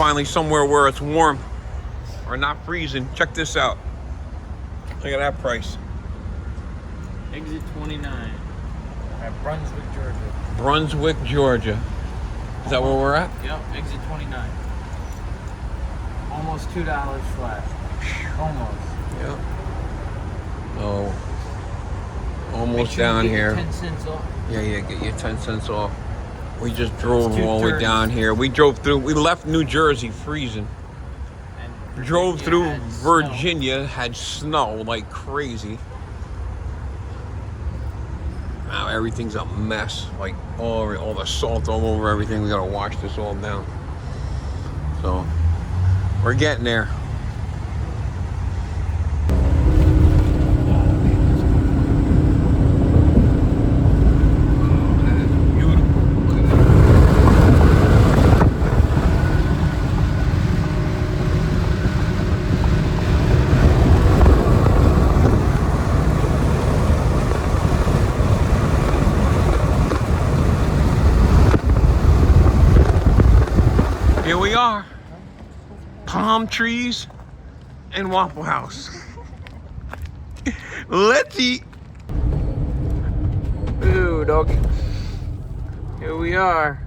finally somewhere where it's warm or not freezing. Check this out. Look at that price. Exit 29 at Brunswick, Georgia. Brunswick, Georgia. Is that where we're at? Yep, exit 29. Almost $2 flat. Almost. Yep. Oh. Almost Make sure down you get here. 10 cents off. Yeah, get your 10 cents off. We just drove all the way 2:30. down here. We left New Jersey freezing. And Drove through had Virginia, had snow like crazy. Now everything's a mess. Like all the salt all over everything. We gotta wash this all down. So we're getting there. Here we are, palm trees and Waffle House. Let's eat. Ooh, doggy. Here we are.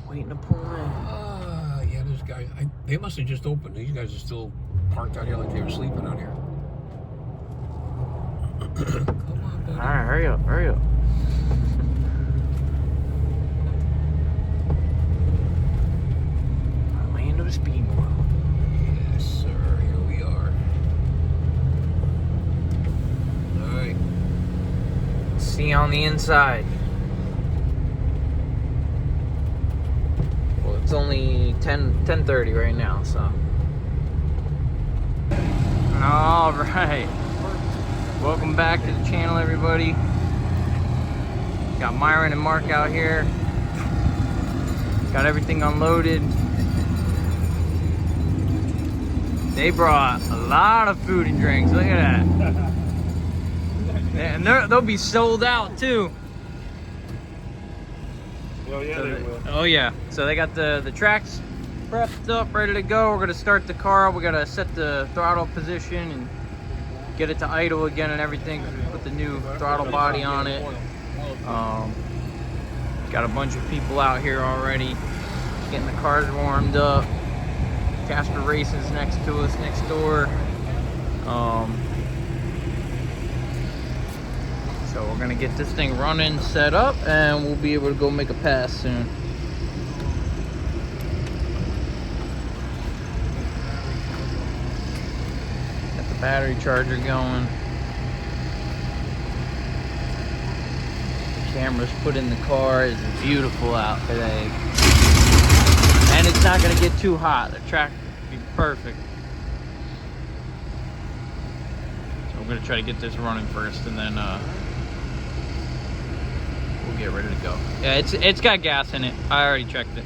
Waiting to pull in. Yeah, those guys, they must have just opened. These guys are still parked out here like they were sleeping out here. Come on, buddy. Alright, hurry up, hurry up. Land of Speedworld. Yes, sir. Here we are. All right. See you on the inside. Well, it's only 10:30 right now, so. All right. Welcome back to the channel, everybody. Got Myron and Mark out here. Got everything unloaded. They brought a lot of food and drinks. Look at that. And they'll be sold out too. Oh yeah, So they will. Oh yeah. So they got the tracks prepped up, ready to go. We're gonna start the car. We gotta set the throttle position and get it to idle again and everything. Put the new throttle body on it. Got a bunch of people out here already getting the cars warmed up. Casper Races next to us, next door. So we're gonna get this thing running, set up, and we'll be able to go make a pass soon. Got the battery charger going. The camera's put in the car. It's beautiful out today. And it's not gonna get too hot. The track will be perfect. So we're gonna try to get this running first, and then we'll get ready to go. Yeah, it's got gas in it. I already checked it.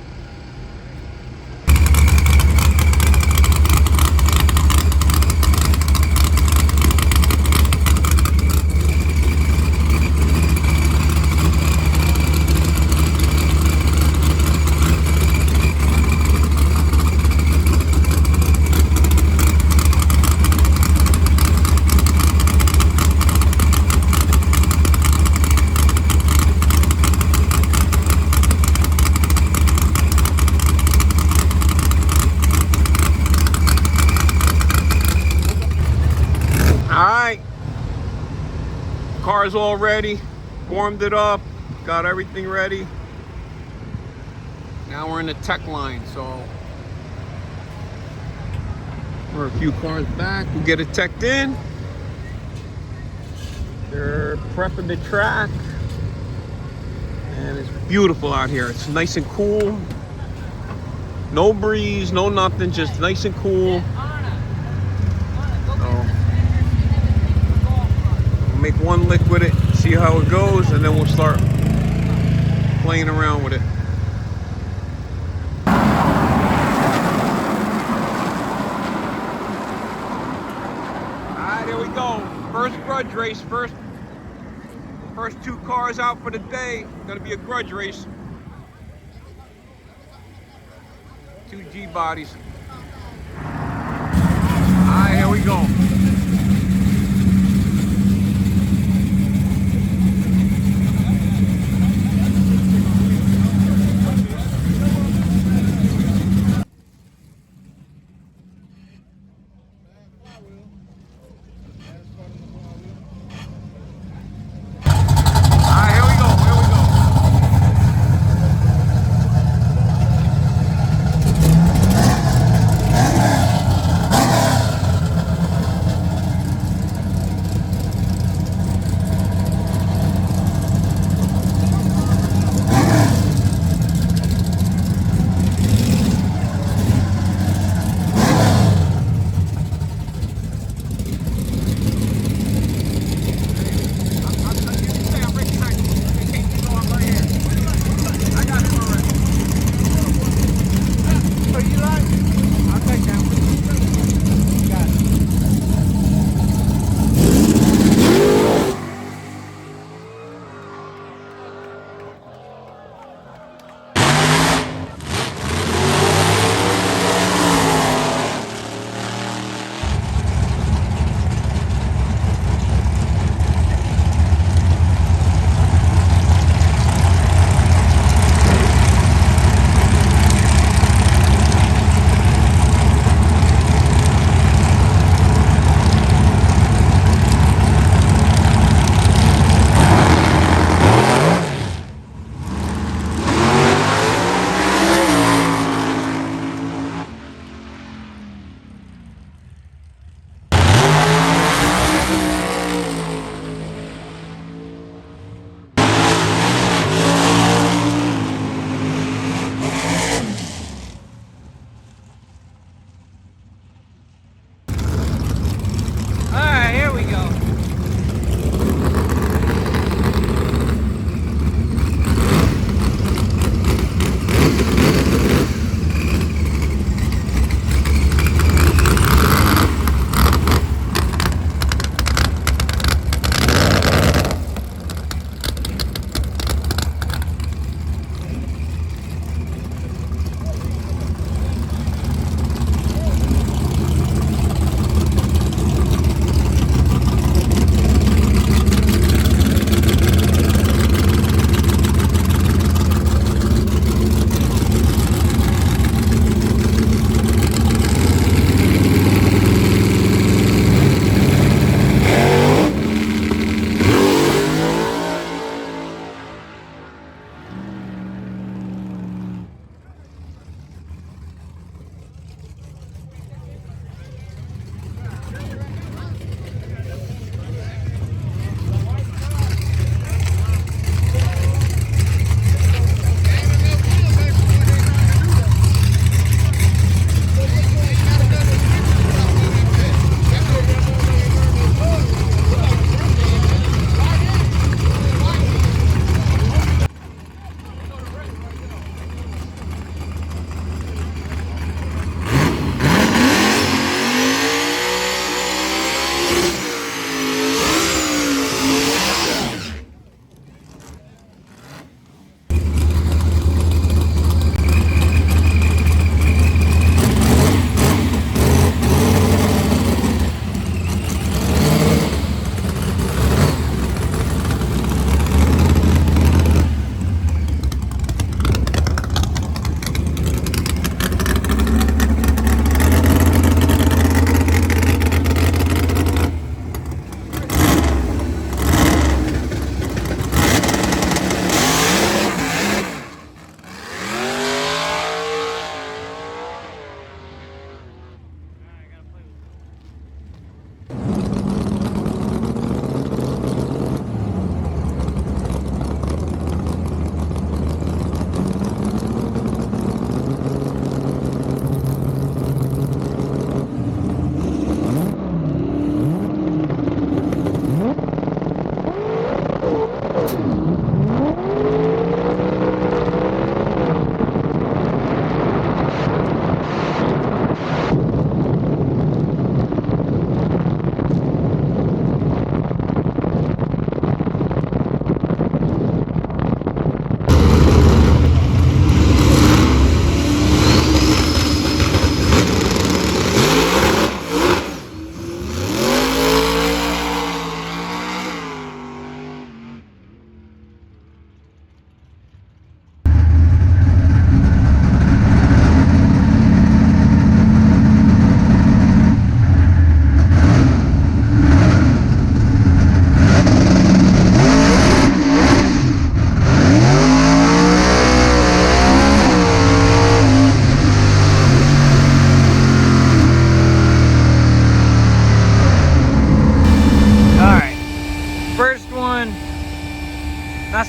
Car's all ready, warmed it up, got everything ready. Now we're in the tech line, so we're a few cars back. We'll get it teched in. They're prepping the track, and it's beautiful out here. It's nice and cool. No breeze, no nothing, just nice and cool. Make one lick with it, see how it goes, and then we'll start playing around with it. Alright, here we go. First grudge race, first two cars out for the day. Gonna be a grudge race. Two G bodies. Alright, here we go.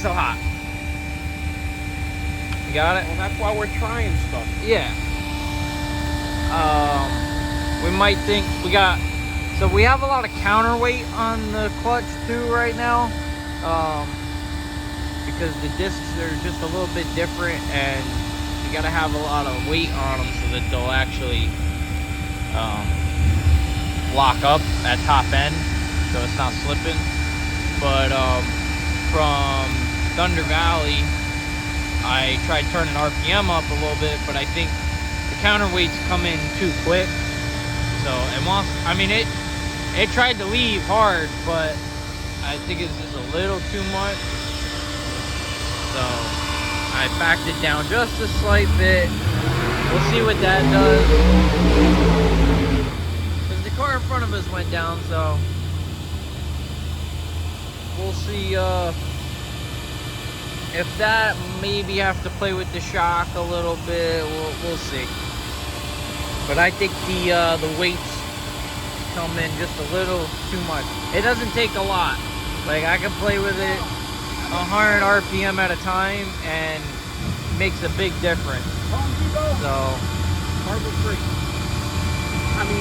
so hot. You got it? Well, that's why we're trying stuff. Yeah. We might think so we have a lot of counterweight on the clutch too right now, because the discs are just a little bit different, and you gotta have a lot of weight on them so that they'll actually lock up at top end, so it's not slipping. But from Thunder Valley, I tried turning RPM up a little bit, but I think the counterweights come in too quick. So it tried to leave hard, but I think it's just a little too much. So I backed it down just a slight bit. We'll see what that does. Because the car in front of us went down, so we'll see if that, maybe have to play with the shock a little bit. We'll see. But I think the weights come in just a little too much. It doesn't take a lot. Like, I can play with it 100 RPM at a time, and it makes a big difference. So Harbor Freight. Harbor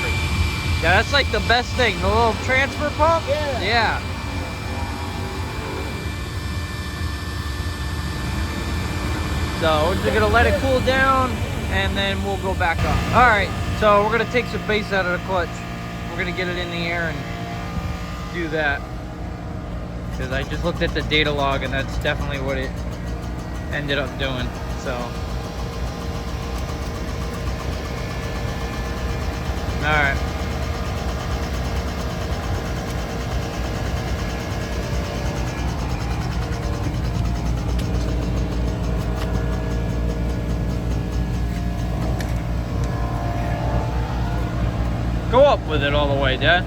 Freight. yeah, that's like the best thing. The little transfer pump. Yeah. So we're just gonna let it cool down, and then we'll go back up. All right, so we're gonna take some bass out of the clutch. We're gonna get it in the air and do that, because I just looked at the data log, and that's definitely what it ended up doing. So, all right. Go up with it all the way, Dad.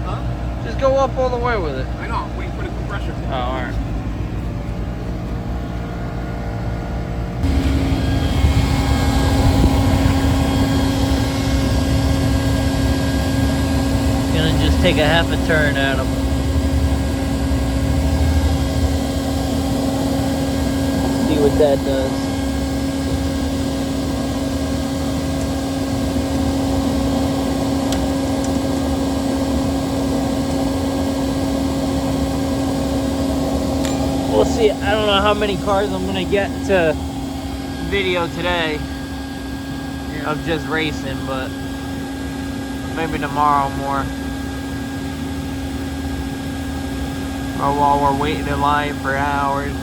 Huh? Just go up all the way with it. I know, I'm waiting for the compressor. Oh, alright. Gonna just take a half a turn at him. See what that does. We'll see. I don't know how many cars I'm gonna get to video today of just racing, but maybe tomorrow more. Or while we're waiting in line for hours.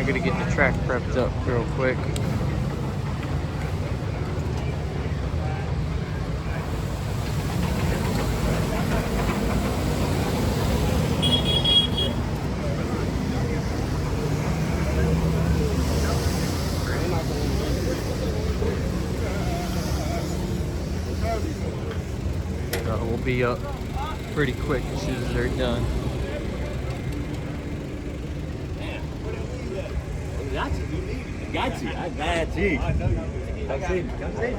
gotta get the track prepped up real quick. We'll be up pretty quick as soon as they're done. I got you. Come see.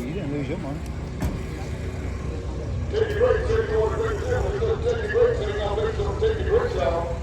You didn't lose your money. Take your breaks, take your breaks, take your breaks, take your breaks out.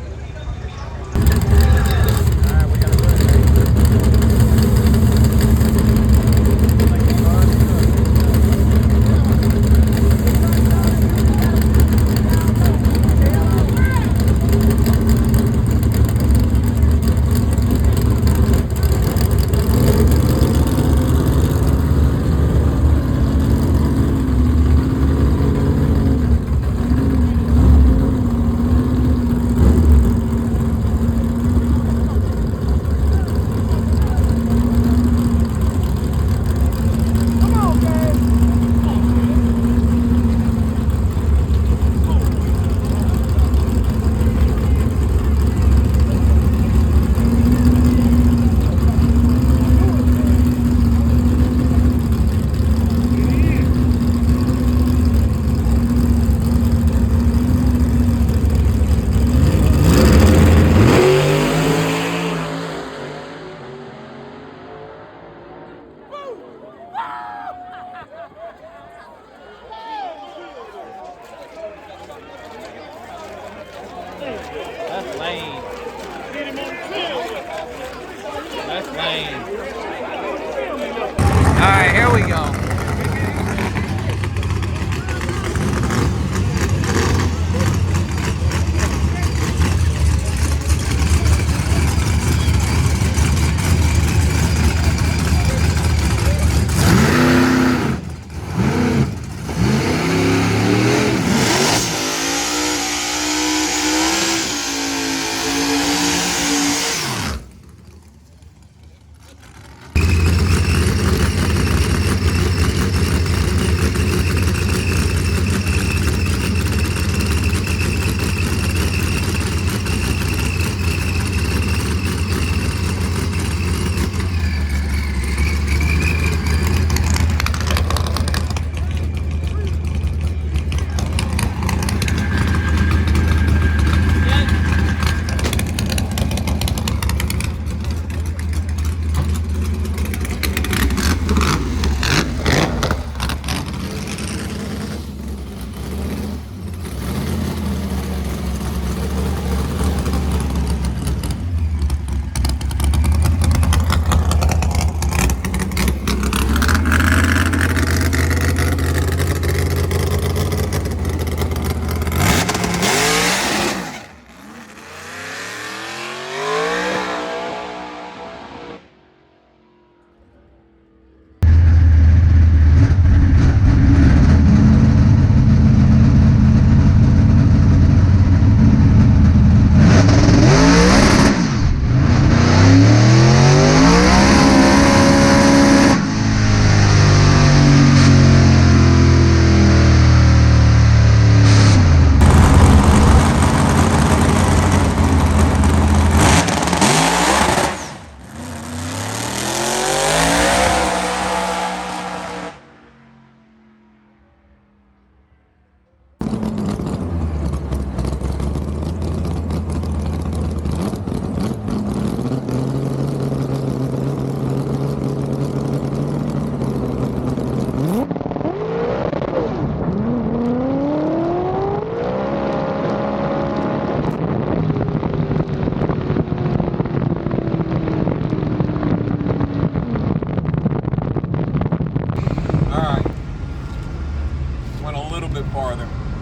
That's lame. That's lame. Alright, here we go.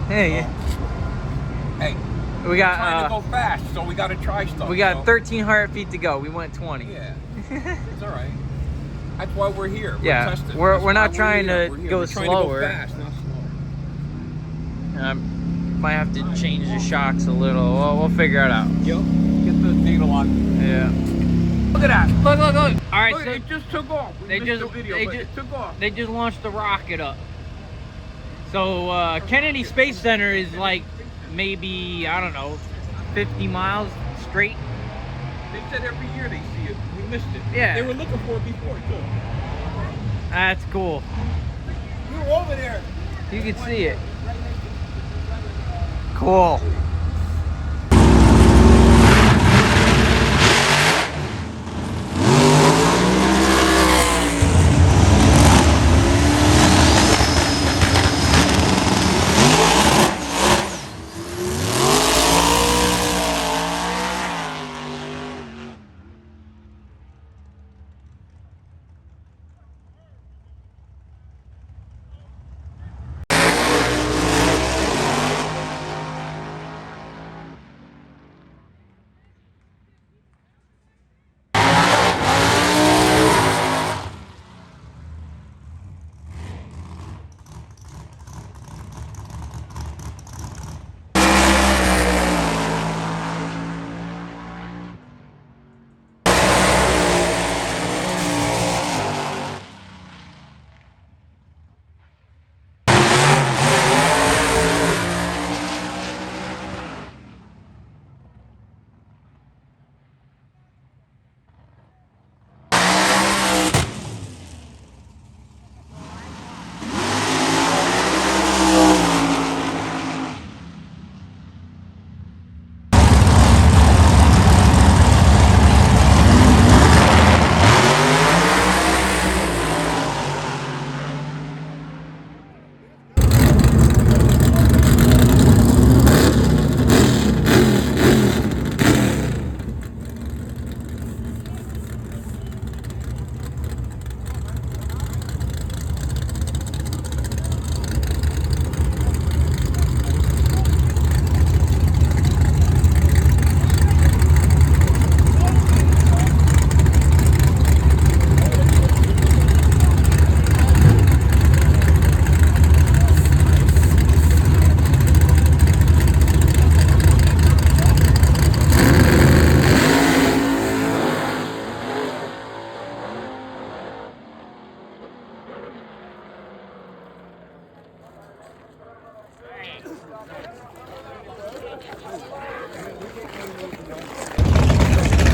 Hey, Hey, we got trying to go fast, so we got to try stuff. we got 1,300 feet to go. We went 20. Yeah, it's all right. That's why we're here. We're Yeah, testing. we're That's not why trying here. to We're here. go We're trying slower. to go fast, not slow. Might have to change the shocks a little. Well, we'll figure it out. Yep. Get the needle on. Yeah. Look at that. Look, look, look. All right, Look, so it just took off. We they missed just the video, they but just it took off. They just launched the rocket up. So Kennedy Space Center is like maybe, I don't know, 50 miles straight. They said every year they see it. We missed it. Yeah. They were looking for it before too. That's cool. We were over there. You can see it. Cool.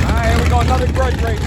Alright, here we go. Another grudge race.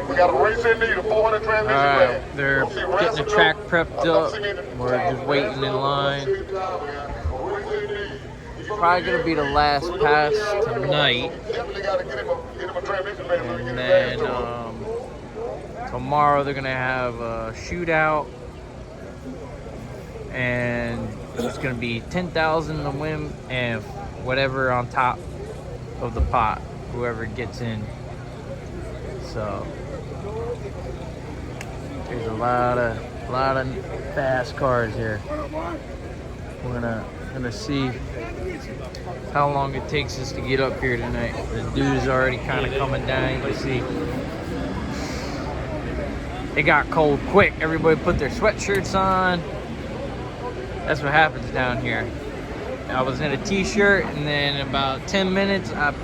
We got a race in need, a 400 transmission Alright, they're getting the track prepped up. We're just waiting in line. Probably gonna be the last pass tonight. And then tomorrow they're gonna have a shootout. And it's gonna be 10,000 to win and whatever on top of the pot, whoever gets in. So there's a lot of fast cars here. We're gonna see how long it takes us to get up here tonight. The dude is already kind of coming down. You can see it got cold quick. Everybody put their sweatshirts on. That's what happens down here. I was in a t-shirt, and then in about 10 minutes, I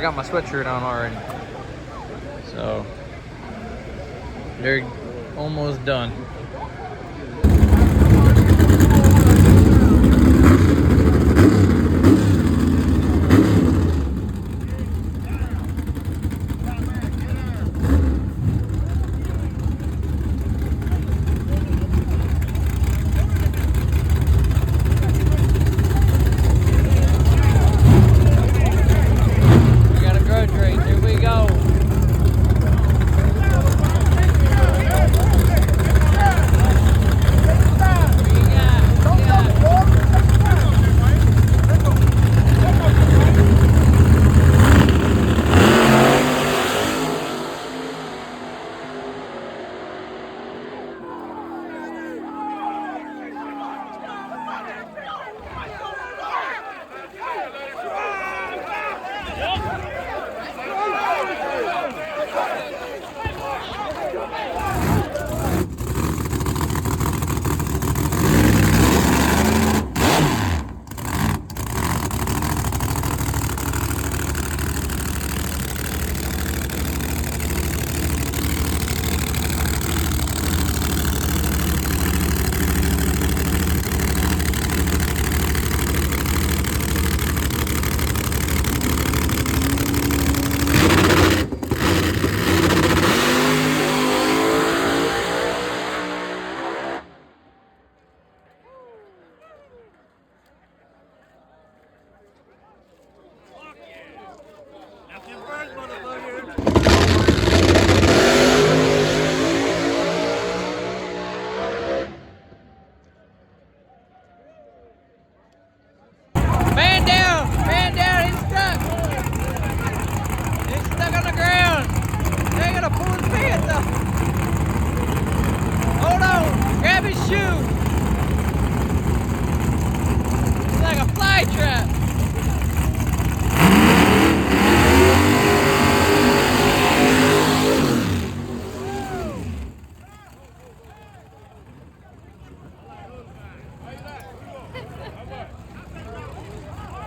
got my sweatshirt on already. So they're almost done. panther! Hold on! Grab his shoe! It's like a fly trap!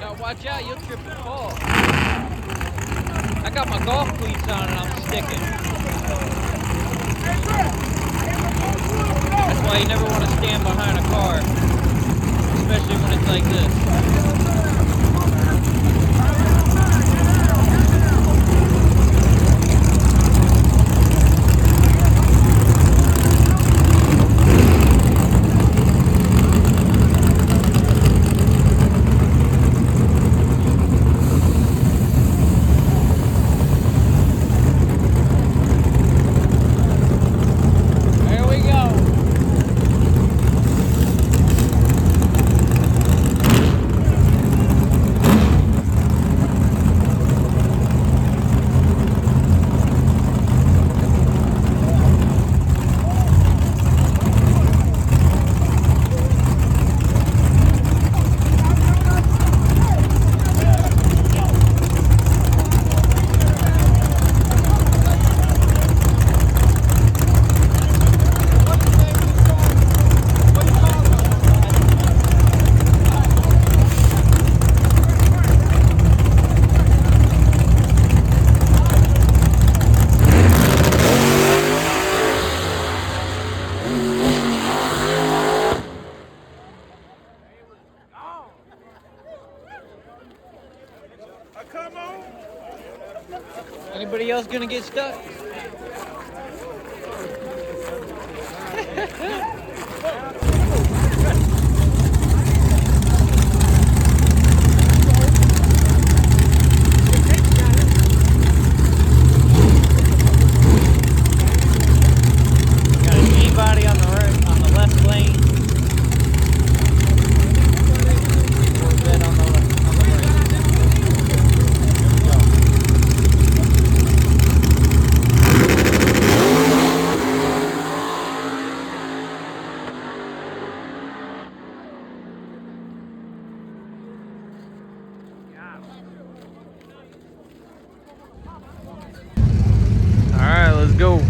Gotta watch out, you'll trip and fall. I got my golf cleats on and I'm sticking. That's why you never want to stand behind a car, especially when it's like this. Anybody else gonna get stuck? Got a G-body on the right, on the left lane. Corvette on the left, on the right. All right, let's go.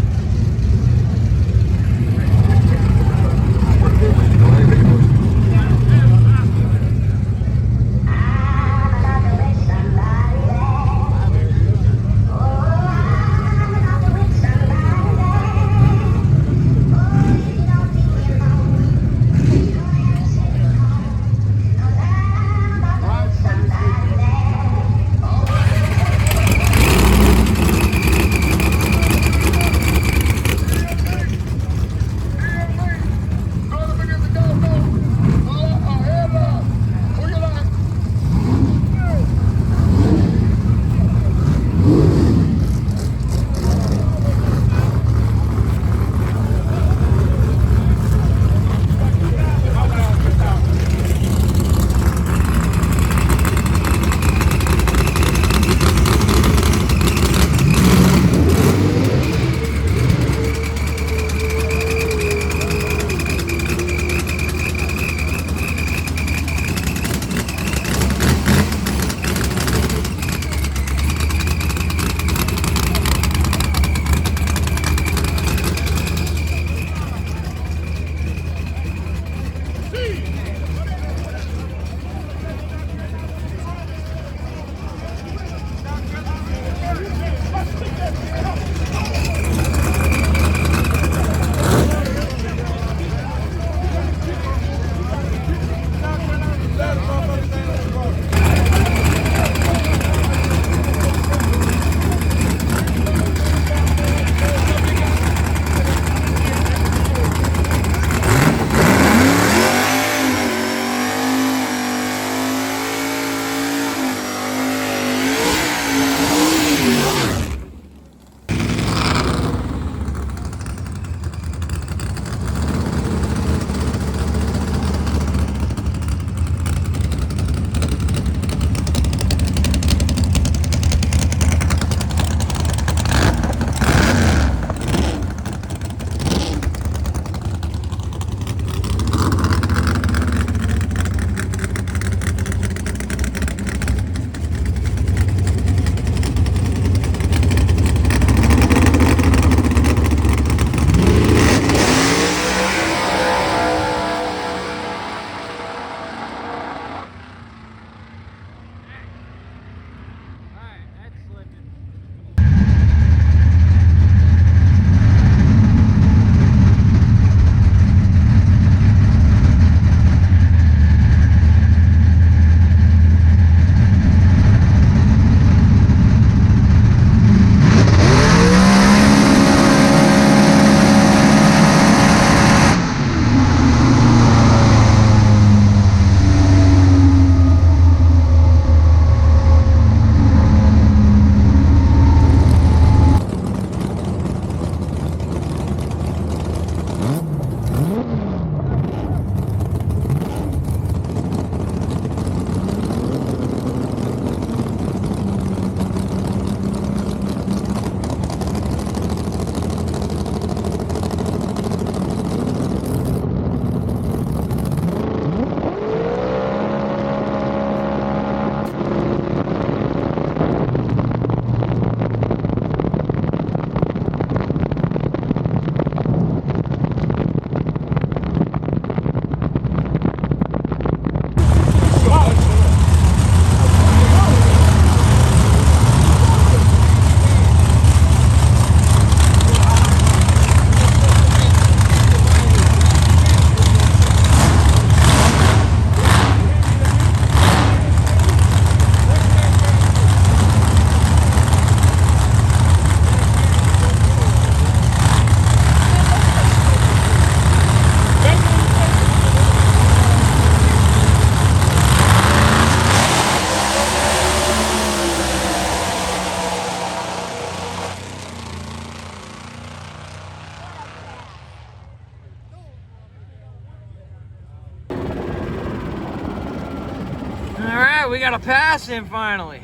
right, we got a pass in finally.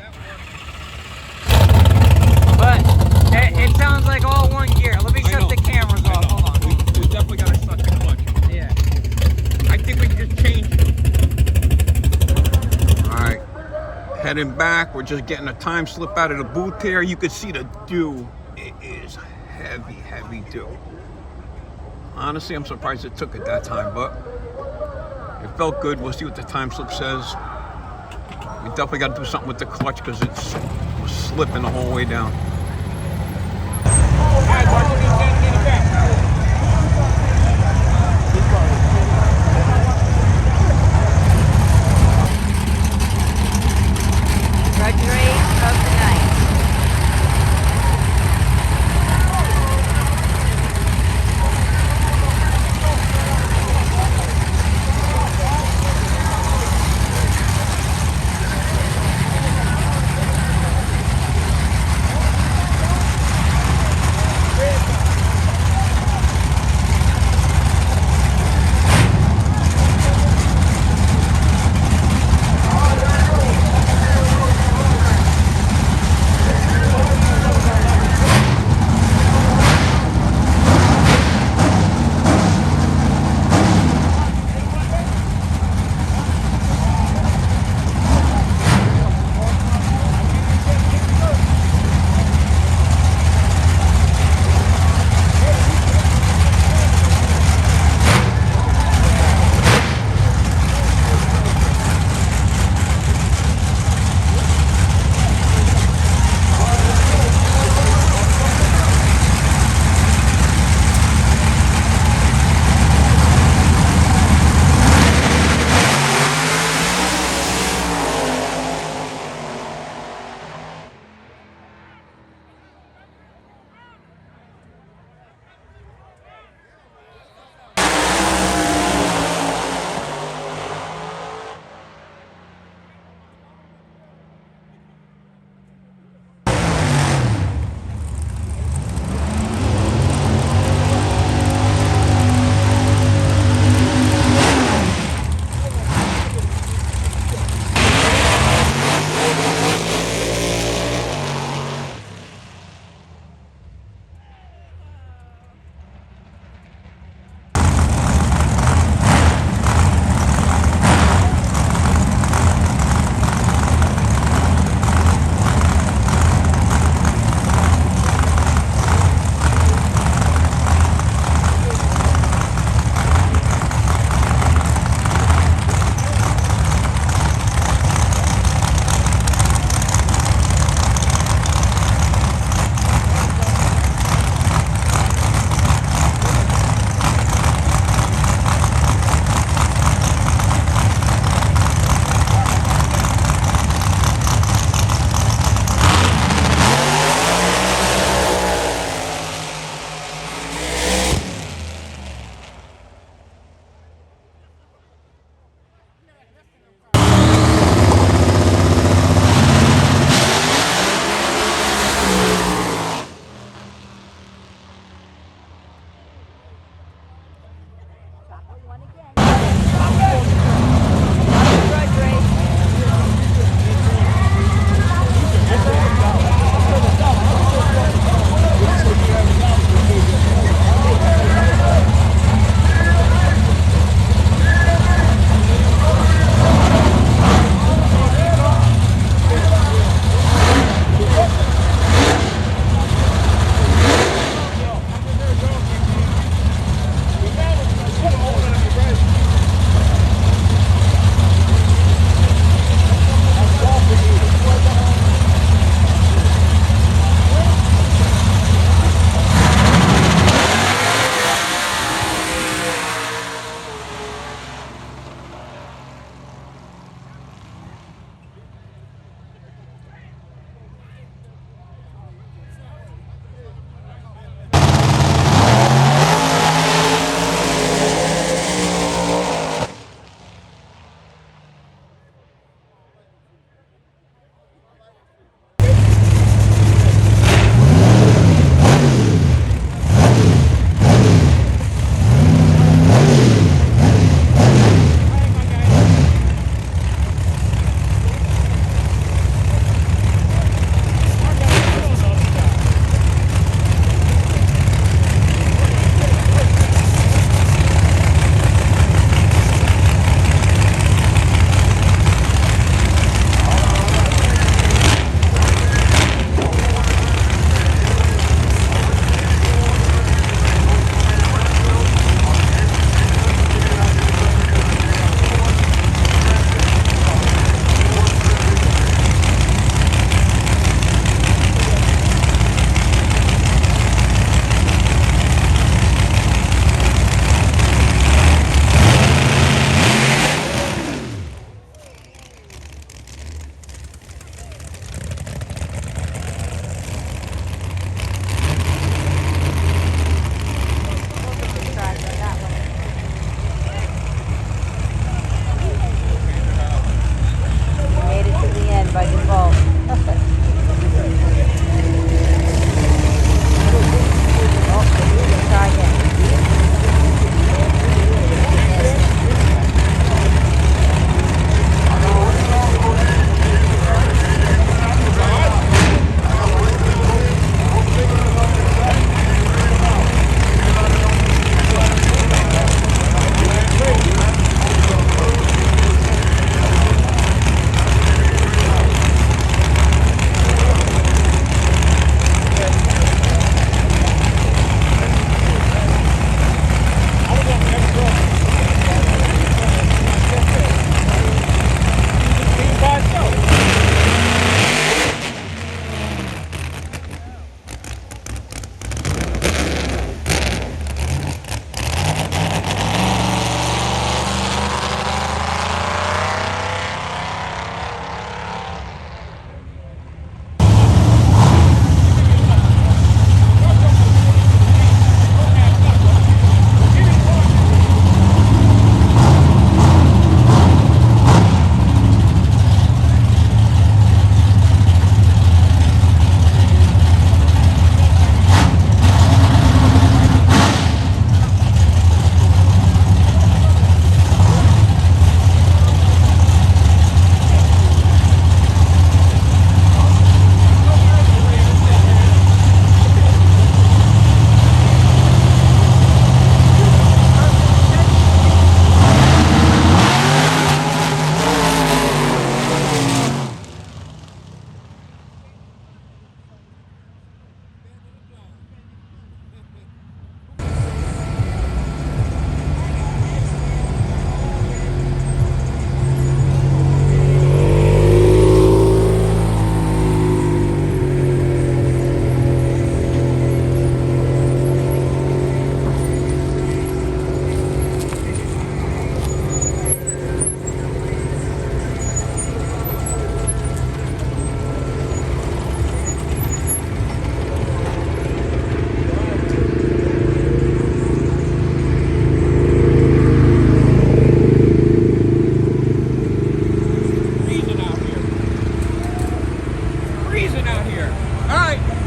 But it sounds like all one gear. Let me shut the cameras off. Hold on. We definitely gotta shut the clutch. Yeah. I think we can just change it. Alright. Heading back. We're just getting a time slip out of the booth here. You can see the dew. It is heavy, heavy dew. Honestly, I'm surprised it took it that time, but it felt good. We'll see what the time slip says. We definitely got to do something with the clutch because it was slipping the whole way down. Alright, Mark, get it back. Drudgery of the night.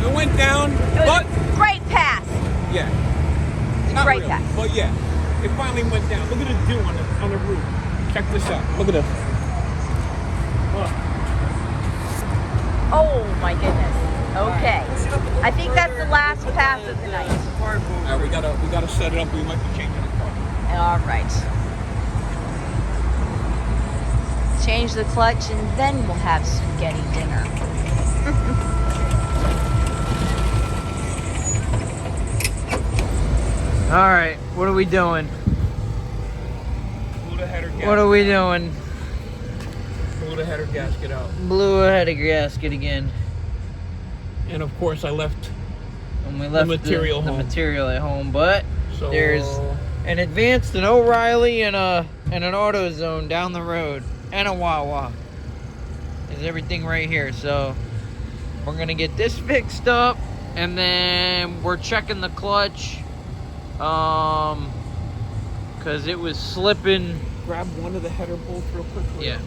It went down, It was but a great pass. yeah. It's a Not great really, pass. but yeah. It finally went down. Look at the dew on the roof. Check this out. Look at this. Look. Oh my goodness. Okay. I think that's the last pass of the night. We gotta set it up. We might be changing the car. All right. Change the clutch and then we'll have spaghetti dinner. All right, what are we doing? Blew the header gasket. What are we doing? Blew the header gasket out. Blew a header gasket again. And of course, I left. And we left material the home. material at home, but So there's an Advanced, an O'Reilly, and an AutoZone down the road, and a Wawa. There's everything right here. So we're gonna get this fixed up, and then we're checking the clutch, cause it was slipping. grab one of the header bolts real quickly. Yeah.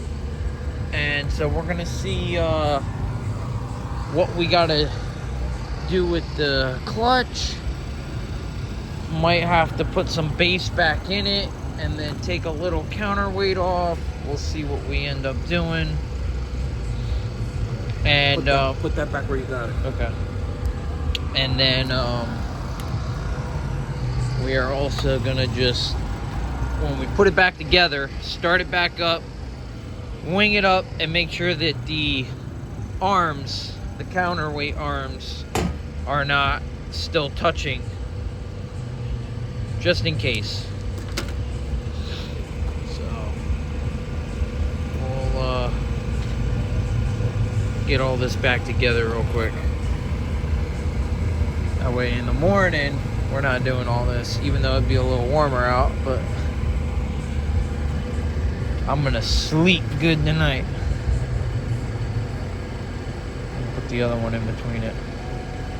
And so we're gonna see what we gotta do with the clutch. Might have to put some base back in it and then take a little counterweight off. We'll see what we end up doing. And Put that back where you got it. okay. And then we are also gonna just, when we put it back together, start it back up, wing it up, and make sure that the arms, the counterweight arms, are not still touching, just in case. So we'll get all this back together real quick. That way in the morning we're not doing all this, even though it'd be a little warmer out, but I'm gonna sleep good tonight. Put the other one in between it.